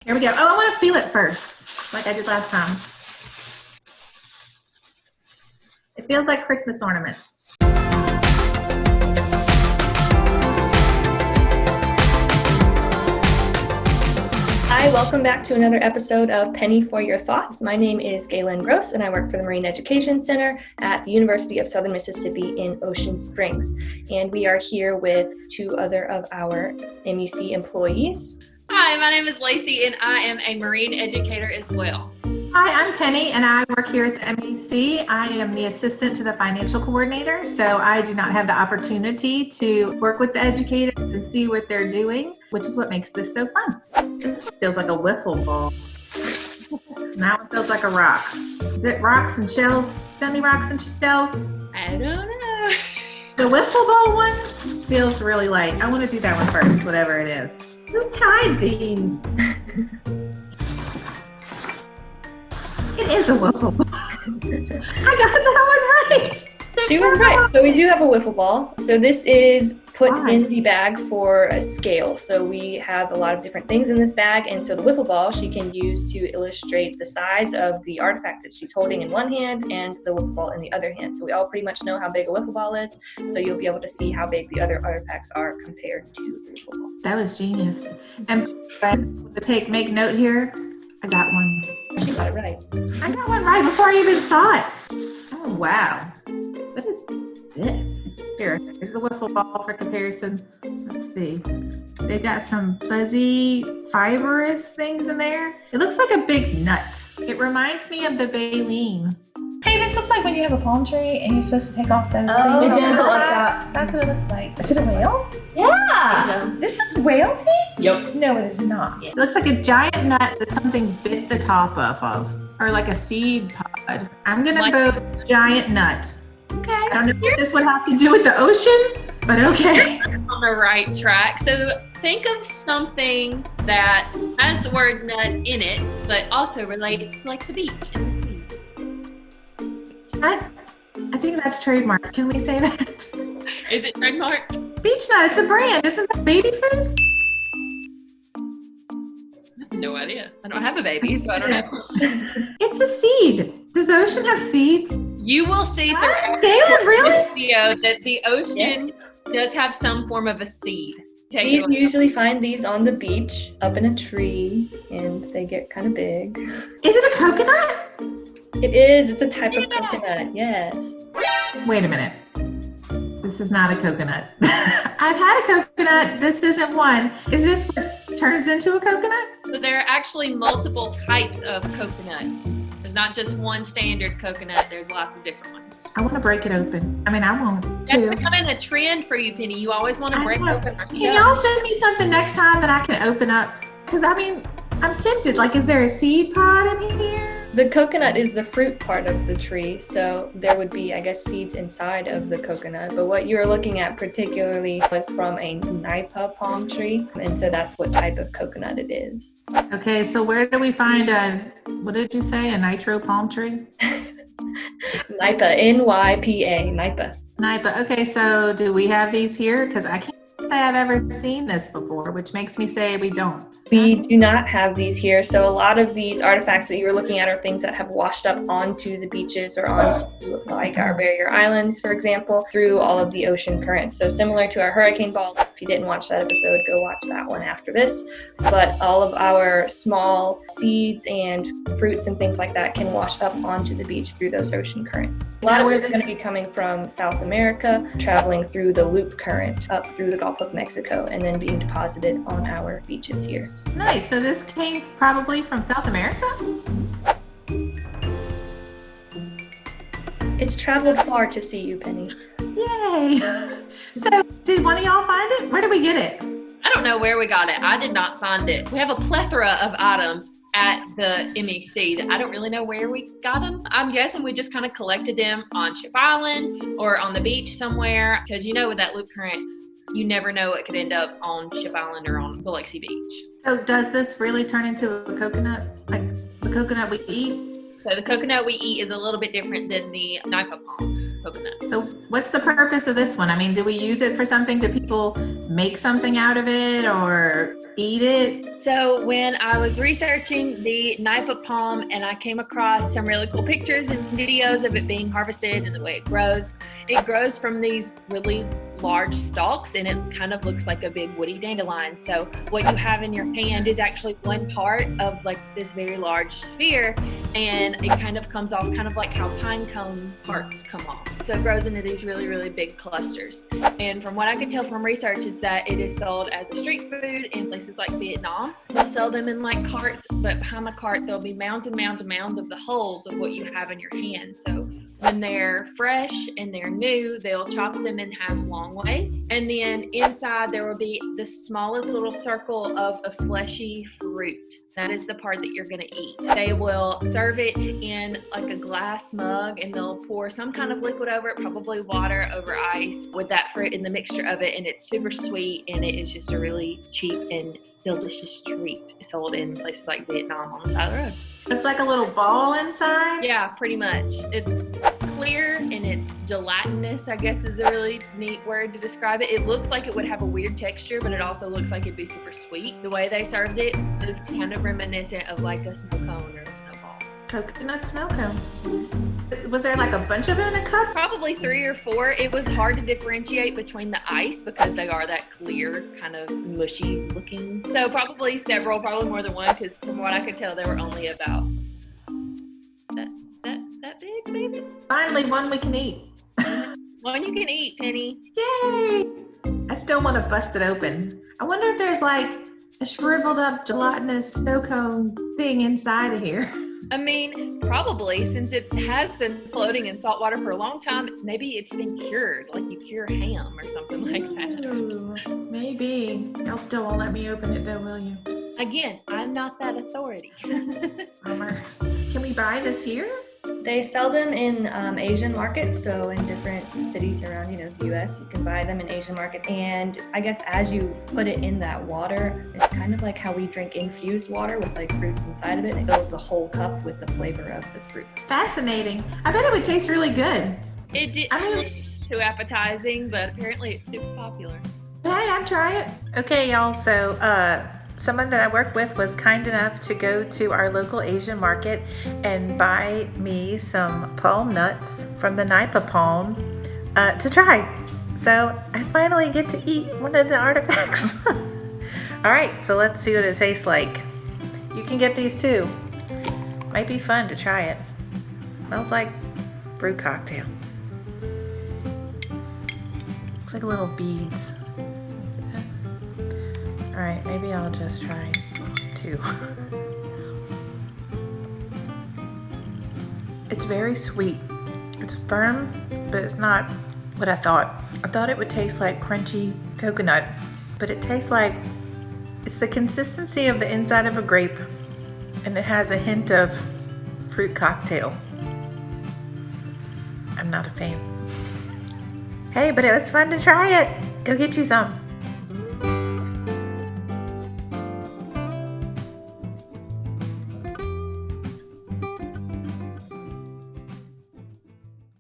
Here we go. Oh, I want to feel it first, like I did last time. It feels like Christmas ornaments. Hi, welcome back to another episode of Penny for Your Thoughts. My name is Gaelyn Gross, and I work for the Marine Education Center at the University of Southern Mississippi in Ocean Springs. And we are here with two other of our MEC employees. Hi, my name is Lacy, and I am a Marine educator as well. Hi, I'm Penny, and I work here at the MEC. I am the assistant to the financial coordinator, so I do not have the opportunity to work with the educators and see what they're doing, which is what makes this so fun. This feels like a wiffle ball. Now it feels like a rock. Is it rocks and shells? Semi-rocks and shells? I don't know. The wiffle ball one feels really light. I want to do that one first, whatever it is. Who tied these? It is a wiffle ball. I got that one right. She was right. So we do have a wiffle ball. So this is put in the bag for a scale. So we have a lot of different things in this bag. And so the wiffle ball she can use to illustrate the size of the artifact that she's holding in one hand and the wiffle ball in the other hand. So we all pretty much know how big a wiffle ball is. So you'll be able to see how big the other artifacts are compared to the wiffle ball. That was genius. And make note here. I got one. She got it right. I got one right before I even saw it. Oh, wow. What is this? Here, here's the wiffle ball for comparison. Let's see. They got some fuzzy, fibrous things in there. It looks like a big nut. It reminds me of the baleen. Hey, this looks like when you have a palm tree and you're supposed to take off those Oh, things. it does look like that. That's what it looks like. Is it a whale? Yeah. This is whale teeth? Yep. No, it is not. It looks like a giant nut that something bit the top of, or like a seed pod. I'm gonna vote giant nut. Okay. I don't know what this would have to do with the ocean, but okay. On the right track. So think of something that has the word nut in it, but also relates to like the beach and the sea. I think that's trademark. Can we say that? Is it trademarked? Beach nut, it's a brand. Isn't that baby food? No idea. I don't have a baby, so I don't know. It's a seed. Does the ocean have seeds? You will see throughout Gaelyn, really? this video that the ocean does have some form of a seed. You usually find these on the beach, up in a tree, and they get kind of big. Is it a coconut? It is. It's a type of coconut. Yes. Wait a minute. This is not a coconut. I've had a coconut. This isn't one. Is this what turns into a coconut? So there are actually multiple types of coconuts. There's not just one standard coconut. There's lots of different ones. I want to break it open. I mean, I won't too. That's becoming a trend for you, Penny. You always want to break open our Can stuff. y'all send me something next time that I can open up? Because I mean, I'm tempted. Like, is there a seed pod in here? The coconut is the fruit part of the tree, so there would be, I guess, seeds inside of the coconut. But what you're looking at particularly was from a Nypa palm tree, and so that's what type of coconut it is. Okay, so where do we find what did you say, a nitro palm tree? Nypa, N-Y-P-A, Nypa. Nypa. Okay, so do we have these here? Because I can't say I've ever seen this before, which makes me say we don't. We do not have these here. So a lot of these artifacts that you're looking at are things that have washed up onto the beaches or onto like our barrier islands, for example, through all of the ocean currents. So similar to our hurricane ball, if you didn't watch that episode, go watch that one after this. But all of our small seeds and fruits and things like that can wash up onto the beach through those ocean currents. A lot of it is going to be coming from South America, traveling through the loop current up through the Gulf of Mexico, and then being deposited on our beaches here. Nice. So this came probably from South America? It's traveled far to see you, Penny. Yay. So did one of y'all find it? Where did we get it? I don't know where we got it. I did not find it. We have a plethora of items at the MEC that I don't really know where we got them. I'm guessing we just kind of collected them on Ship Island or on the beach somewhere, because you know with that loop current, you never know it could end up on Ship Island or on Biloxi Beach. So does this really turn into a coconut? Like the coconut we eat? So the coconut we eat is a little bit different than the Nypa palm. coconut. So what's the purpose of this one? I mean, do we use it for something? Do people make something out of it or eat it? So when I was researching the Nypa palm and I came across some really cool pictures and videos of it being harvested and the way it grows from these really large stalks, and it kind of looks like a big woody dandelion. So what you have in your hand is actually one part of like this very large sphere, and it kind of comes off kind of like how pine cone parts come off. So it grows into these really, really big clusters. And from what I could tell from research is that it is sold as a street food in places like Vietnam. They'll sell them in like carts, but behind the cart there'll be mounds and mounds and mounds of the hulls of what you have in your hand. So when they're fresh and they're new, they'll chop them in half long ways. And then inside there will be the smallest little circle of a fleshy fruit. That is the part that you're going to eat. They will serve it in like a glass mug, and they'll pour some kind of liquid over it, probably water over ice with that fruit in the mixture of it. And it's super sweet, and it is just a really cheap and delicious treat sold in places like Vietnam on the side of the road. It's like a little ball inside? Yeah, pretty much. It's clear and it's gelatinous, I guess is a really neat word to describe it. It looks like it would have a weird texture, but it also looks like it'd be super sweet. The way they served it is kind of reminiscent of like a snow cone or a snowball. Coconut snow cone. Was there like a bunch of it in a cup? Probably 3 or 4. It was hard to differentiate between the ice because they are that clear, kind of mushy looking. So probably several, probably more than one, because from what I could tell, there were only about that big, maybe. Finally, one we can eat. One you can eat, Penny. Yay! I still want to bust it open. I wonder if there's like a shriveled up gelatinous snow cone thing inside of here. I mean, probably, since it has been floating in salt water for a long time, maybe it's been cured, like you cure ham or something like that. Ooh, maybe. Y'all still won't let me open it though, will you? Again, I'm not that authority. Bummer. Can we buy this here? They sell them in Asian markets, so in different cities around, the U.S. You can buy them in Asian markets. And I guess as you put it in that water, it's kind of like how we drink infused water with like fruits inside of it. It fills the whole cup with the flavor of the fruit. Fascinating. I bet it would taste really good. It did too appetizing, but apparently it's super popular. Hey, I'd try it. Okay, y'all, so someone that I work with was kind enough to go to our local Asian market and buy me some palm nuts from the Nypa palm to try. So I finally get to eat one of the artifacts. All right, so let's see what it tastes like. You can get these too. Might be fun to try it. Smells like fruit cocktail. Looks like little beads. All right, maybe I'll just try 2. It's very sweet. It's firm, but it's not what I thought. I thought it would taste like crunchy coconut, but it tastes like it's the consistency of the inside of a grape, and it has a hint of fruit cocktail. I'm not a fan. Hey, but it was fun to try it. Go get you some.